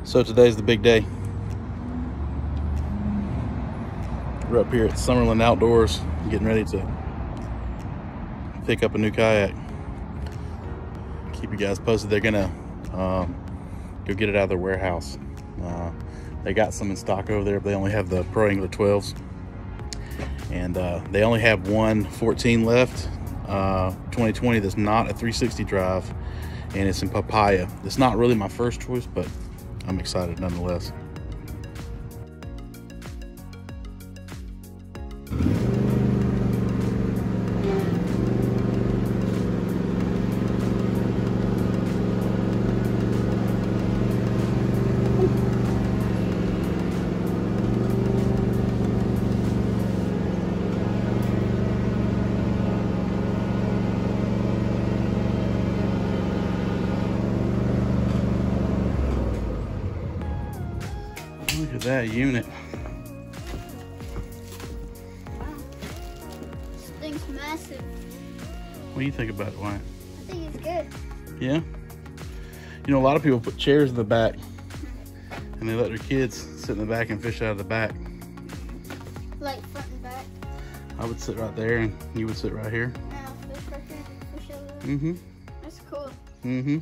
So today's the big day. We're up here at Sumerland Outdoors, getting ready to pick up a new kayak. Keep you guys posted. They're gonna go get it out of their warehouse. They got some in stock over there, but they only have the Pro Angler 12s. And they only have one 14 left, 2020, that's not a 360 drive, and it's in papaya. It's not really my first choice, but I'm excited nonetheless. Look at that unit. Wow. This thing's massive. What do you think about it, Wyatt? I think it's good. Yeah? You know, a lot of people put chairs in the back and they let their kids sit in the back and fish out of the back. Like front and back. I would sit right there and you would sit right here. Yeah, fish right here, fish over there. Mm-hmm. That's cool. Mm-hmm.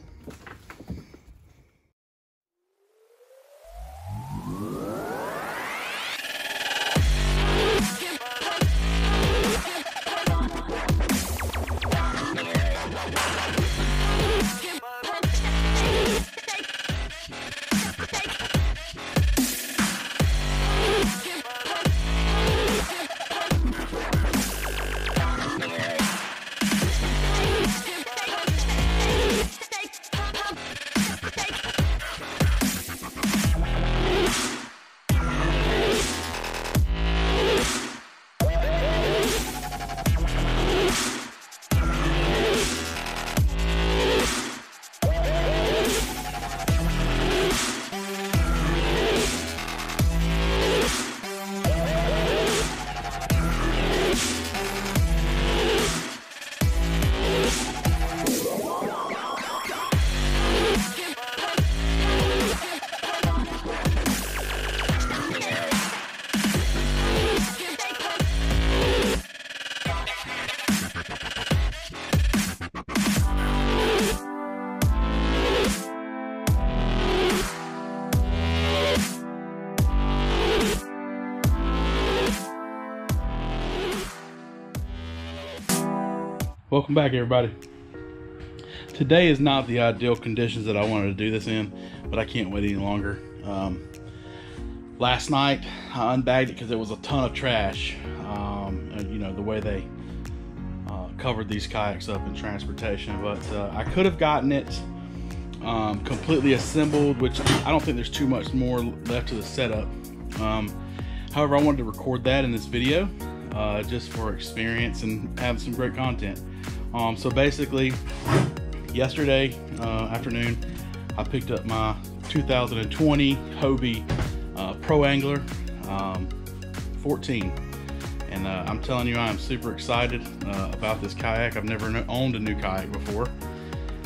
Welcome back, everybody. Today is not the ideal conditions that I wanted to do this in, but I can't wait any longer. Last night I unbagged it because there was a ton of trash. And, you know, the way they covered these kayaks up in transportation, but I could have gotten it completely assembled, which I don't think there's too much more left to the setup. However, I wanted to record that in this video just for experience and have some great content. So basically, yesterday afternoon, I picked up my 2020 Hobie Pro Angler 14, and I'm telling you, I'm super excited about this kayak. I've never owned a new kayak before,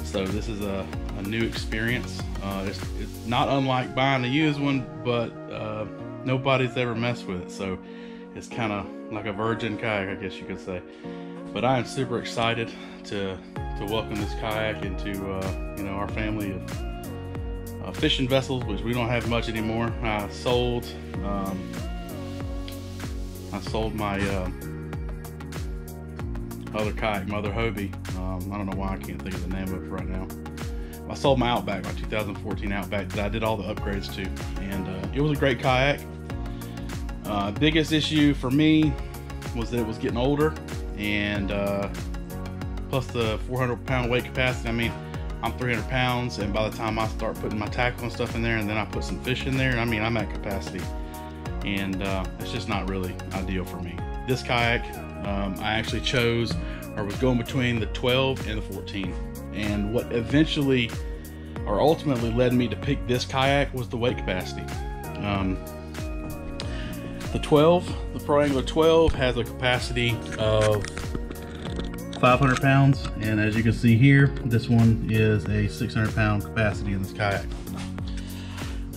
so this is a new experience. It's not unlike buying a used one, but nobody's ever messed with it, so it's kind of like a virgin kayak, I guess you could say. But I am super excited to welcome this kayak into you know, our family of fishing vessels, which we don't have much anymore. I sold my other kayak, my other Hobie. I don't know why I can't think of the name of it right now. I sold my Outback, my 2014 Outback, that I did all the upgrades to, and it was a great kayak. Biggest issue for me was that it was getting older, and plus the 400-pound weight capacity. I mean, I'm 300 pounds, and by the time I start putting my tackle and stuff in there, and then I put some fish in there, and I mean, I'm at capacity, and it's just not really ideal for me. This kayak, I actually chose, or was going between the 12 and the 14, and what eventually, or ultimately led me to pick this kayak was the weight capacity. The 12, the Pro Angler 12, has a capacity of 500 pounds, and as you can see here, this one is a 600-pound capacity in this kayak.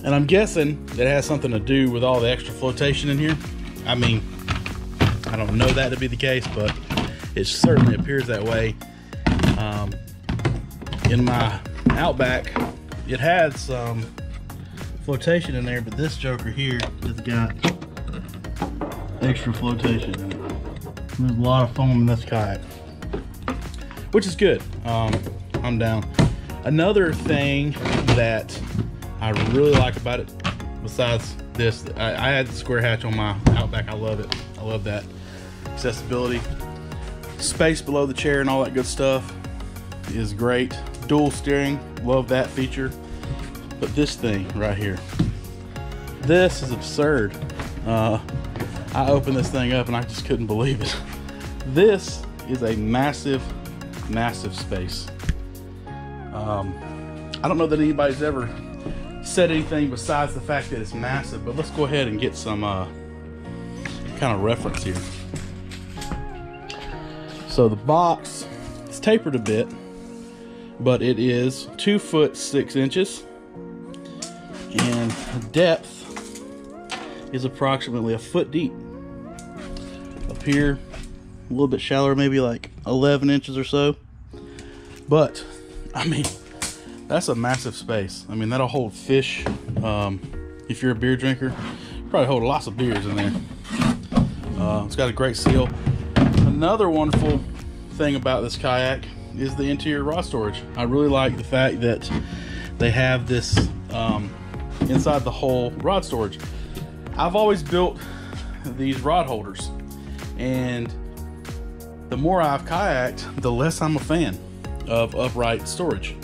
And I'm guessing that has something to do with all the extra flotation in here. I mean, I don't know that to be the case, but it certainly appears that way. In my Outback, it had some flotation in there, but this joker here has got extra flotation in it. There's a lot of foam in this kayak, which is good. I'm down. Another thing that I really like about it, besides this, I had the square hatch on my Outback. I love it. I love that accessibility. Space below the chair and all that good stuff is great. Dual steering, love that feature. But this thing right here, this is absurd. I opened this thing up and I just couldn't believe it. This is a massive, massive space. I don't know that anybody's ever said anything besides the fact that it's massive, but let's go ahead and get some kind of reference here. So the box is tapered a bit, but it is 2 foot 6 inches, and the depth is approximately a foot deep. Up here, a little bit shallower, maybe like 11 inches or so. But I mean, that's a massive space. I mean, that'll hold fish. If you're a beer drinker, you probably hold lots of beers in there. It's got a great seal. Another wonderful thing about this kayak is the interior rod storage. I really like the fact that they have this inside the whole rod storage. I've always built these rod holders, and the more I've kayaked, the less I'm a fan of upright storage.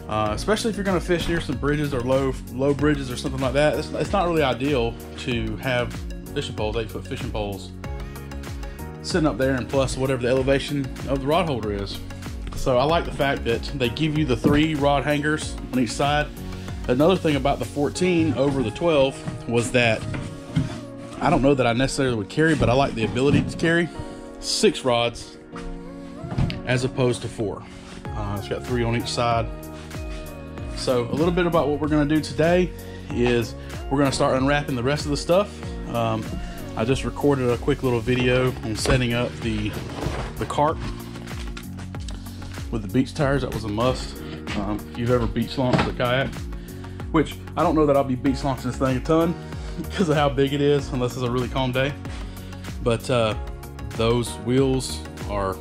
Especially if you're going to fish near some bridges or low bridges or something like that. It's not really ideal to have fishing poles, 8-foot fishing poles, sitting up there, and plus whatever the elevation of the rod holder is. So I like the fact that they give you the 3 rod hangers on each side. Another thing about the 14 over the 12 was that I don't know that I necessarily would carry, but I like the ability to carry 6 rods as opposed to 4. It's got 3 on each side. So a little bit about what we're going to do today is we're going to start unwrapping the rest of the stuff. I just recorded a quick little video on setting up the cart with the beach tires. That was a must. If you've ever beach launched a kayak, which I don't know that I'll be beach launching this thing a ton because of how big it is, unless it's a really calm day. But those wheels are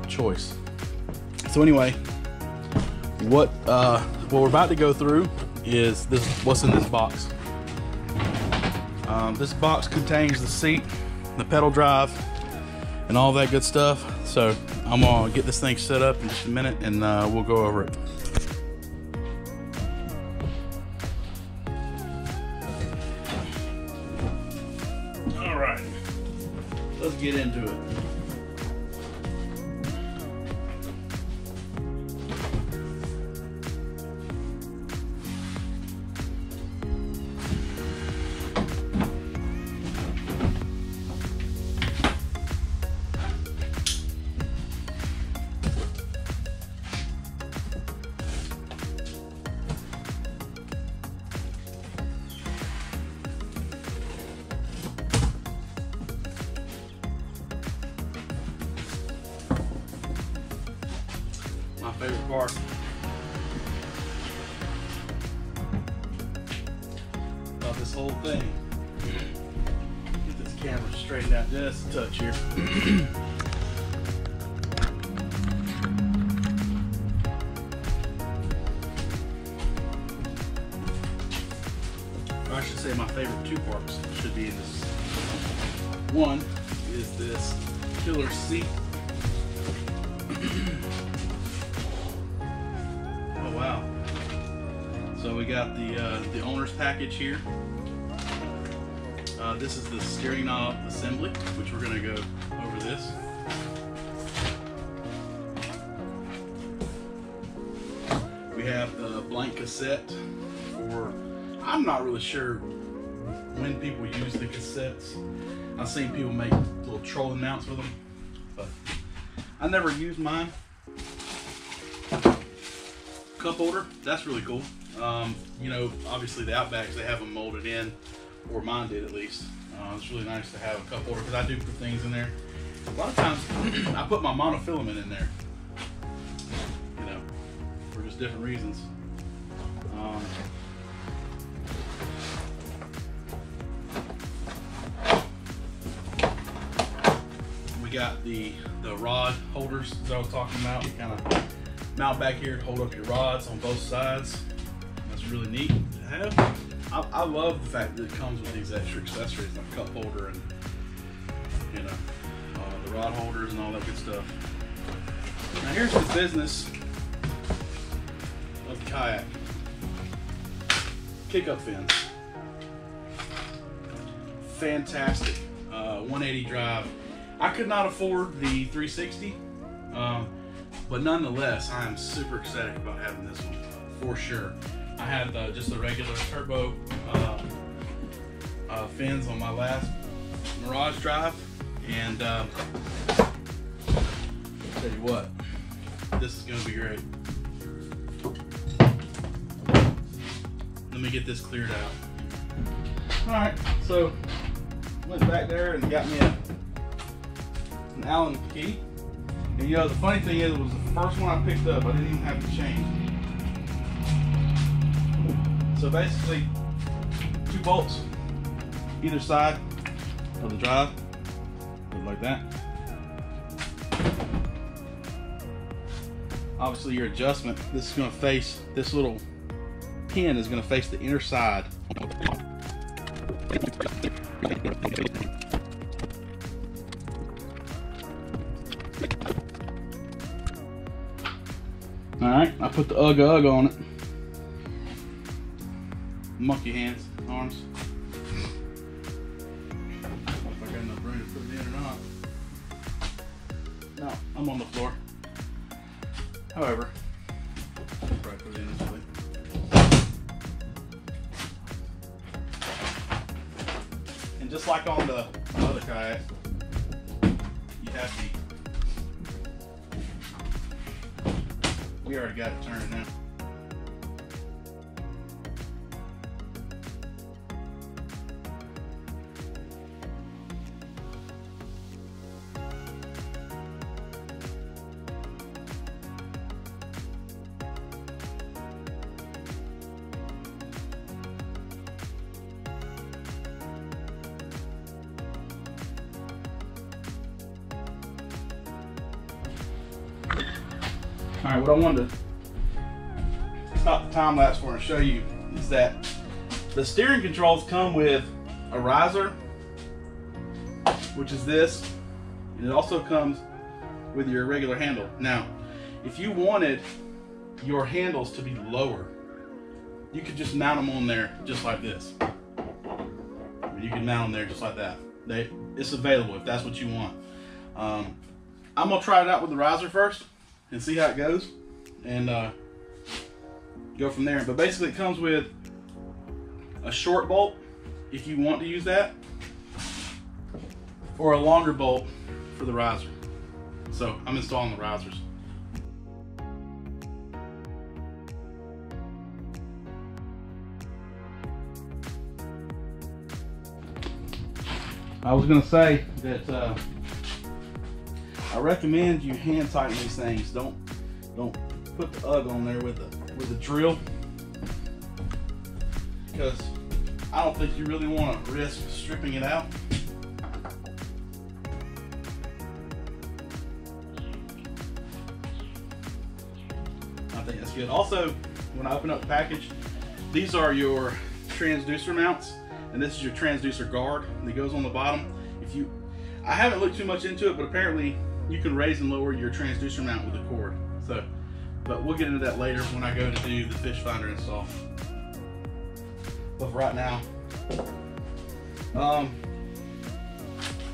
choice. So anyway, what we're about to go through is what's in this box. This box contains the seat, the pedal drive, and all that good stuff. So I'm gonna get this thing set up in just a minute, and we'll go over it. All right, let's get into it. My favorite part. About this whole thing. Get this camera straightened out just a touch here. Or I should say my favorite 2 parts should be in this. One is this killer seat. Wow. So we got the owner's package here. This is the steering knob assembly, which we're going to go over this. We have the blank cassette for, I'm not really sure when people use the cassettes. I've seen people make little trolling mounts with them, but I never used mine. Cup holder, that's really cool. You know, obviously the Outbacks, they have them molded in, or mine did at least. It's really nice to have a cup holder because I do put things in there. A lot of times I put my monofilament in there, you know, for just different reasons. We got the rod holders that I was talking about. You kind of mount back here to hold up your rods on both sides. That's really neat to have. I love the fact that it comes with these extra accessories like cup holder and, you know, the rod holders and all that good stuff. Now here's the business of the kayak. Kick-up fins. Fantastic. 180 drive. I could not afford the 360, but nonetheless, I am super excited about having this one for sure. I had just the regular turbo fins on my last Mirage drive, and I'll tell you what, this is going to be great. Let me get this cleared out. All right, so went back there and got me an Allen key. And you know, the funny thing is, it was the first one I picked up. I didn't even have to change. So basically, 2 bolts either side of the drive, like that. Obviously, your adjustment, this is going to face, this little pin is going to face the inner side. Alright, I put the UGG on it. Monkey hands, arms. I don't know if I got enough room to put it in or not. No, I'm on the floor. However, I'll probably put it in this way. And just like on the other kayak, you have we already got it turned now. All right, what I wanted to stop the time lapse for and show you is that the steering controls come with a riser, which is this, and it also comes with your regular handle. Now, if you wanted your handles to be lower, you could just mount them on there just like this. You can mount them there just like that. It's available if that's what you want. I'm gonna try it out with the riser first and see how it goes, and go from there. But basically it comes with a short bolt if you want to use that, or a longer bolt for the riser. So I'm installing the risers. I was gonna say that I recommend you hand tighten these things. Don't put the UGG on there with a drill, because I don't think you really want to risk stripping it out. I think that's good. Also, when I open up the package, these are your transducer mounts, and this is your transducer guard that goes on the bottom. I haven't looked too much into it, but apparently you can raise and lower your transducer mount with a cord. So, but we'll get into that later when I go to do the fish finder install. But for right now,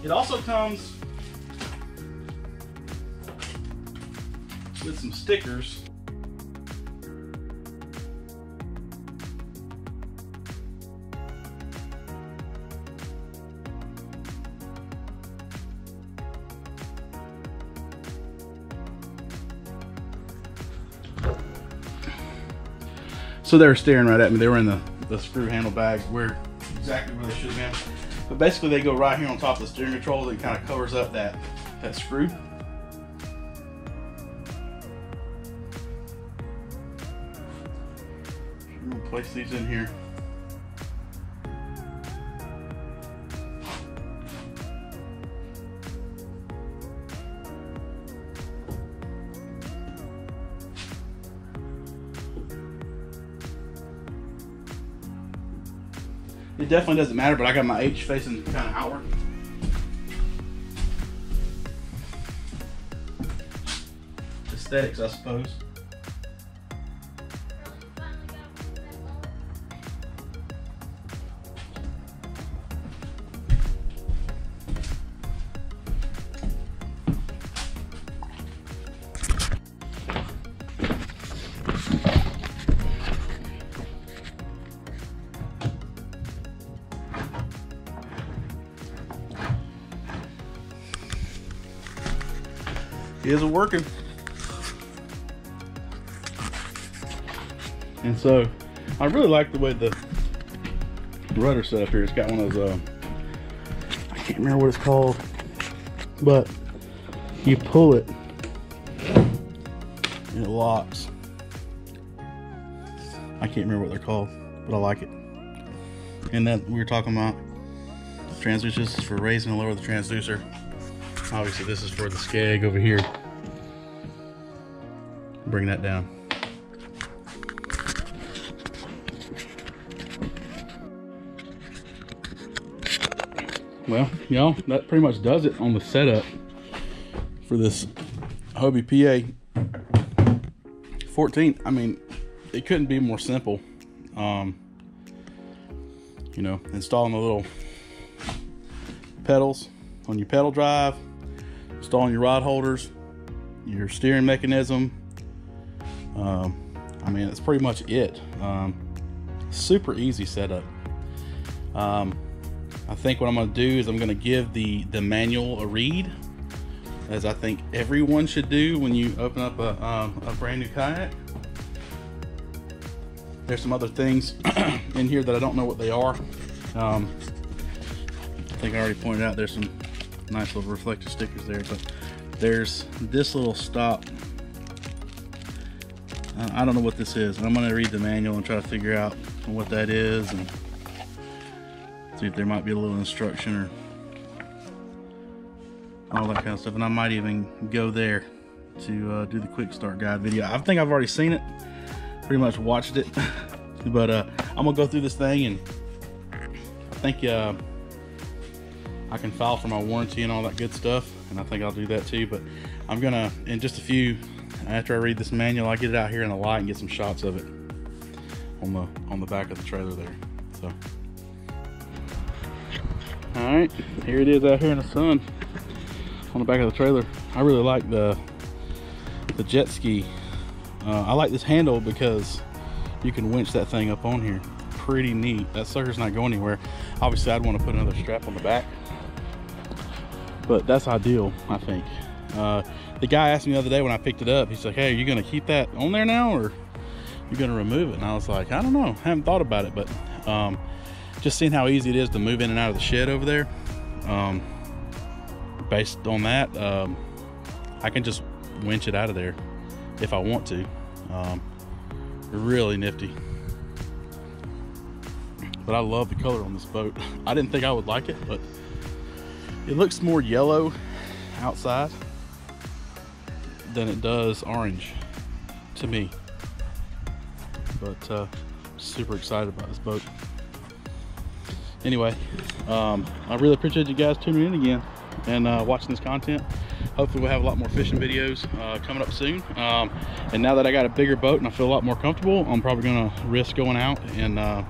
it also comes with some stickers. So they were staring right at me. They were in the screw handle bag, exactly where they should have been. But basically they go right here on top of the steering controls. It kind of covers up that screw. I'm gonna place these in here. It definitely doesn't matter, but I got my H facing kind of outward. Aesthetics, I suppose. Is it working? And so I really like the way the rudder set up here. It's got one of those I can't remember what it's called, but you pull it and it locks. I can't remember what they're called, but I like it. And then we were talking about transducers for raising and lower the transducer. Obviously this is for the skeg over here. Bring that down. Well, y'all, that pretty much does it on the setup for this Hobie PA 14. I mean, it couldn't be more simple. You know, installing the little pedals on your pedal drive, installing your rod holders, your steering mechanism. I mean, that's pretty much it. Super easy setup. I think what I'm going to do is I'm going to give the manual a read, as I think everyone should do when you open up a brand new kayak. There's some other things in here that I don't know what they are. I think I already pointed out there's some nice little reflective stickers there, but there's this little stop. I don't know what this is, and I'm going to read the manual and try to figure out what that is and see if there might be a little instruction or all that kind of stuff. And I might even go there to do the quick start guide video. I think I've already seen it, pretty much watched it, but I'm gonna go through this thing, and I think I can file for my warranty and all that good stuff, and I think I'll do that too. But I'm gonna, in just a few, after I read this manual, I'll get it out here in the light and get some shots of it on the back of the trailer there. So, all right, here it is out here in the sun on the back of the trailer. I really like the jet ski. I like this handle because you can winch that thing up on here. Pretty neat. That sucker's not going anywhere. Obviously, I'd want to put another strap on the back, but that's ideal, I think. The guy asked me the other day when I picked it up, he's like, hey, are you gonna keep that on there now, or you gonna remove it? And I was like, I don't know, I haven't thought about it, but just seeing how easy it is to move in and out of the shed over there, based on that, I can just winch it out of there if I want to. Really nifty. But I love the color on this boat. I didn't think I would like it, but it looks more yellow outside than it does orange to me. But super excited about this boat. Anyway, I really appreciate you guys tuning in again and watching this content. Hopefully we'll have a lot more fishing videos coming up soon. And now that I got a bigger boat and I feel a lot more comfortable, I'm probably gonna risk going out and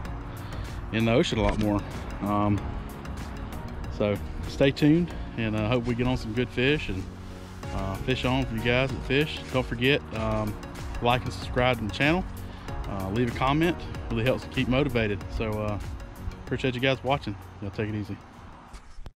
in the ocean a lot more. So stay tuned, and I hope we get on some good fish and fish on for you guys that fish. Don't forget, like and subscribe to the channel. Leave a comment, really helps to keep motivated. So appreciate you guys watching. Y'all take it easy.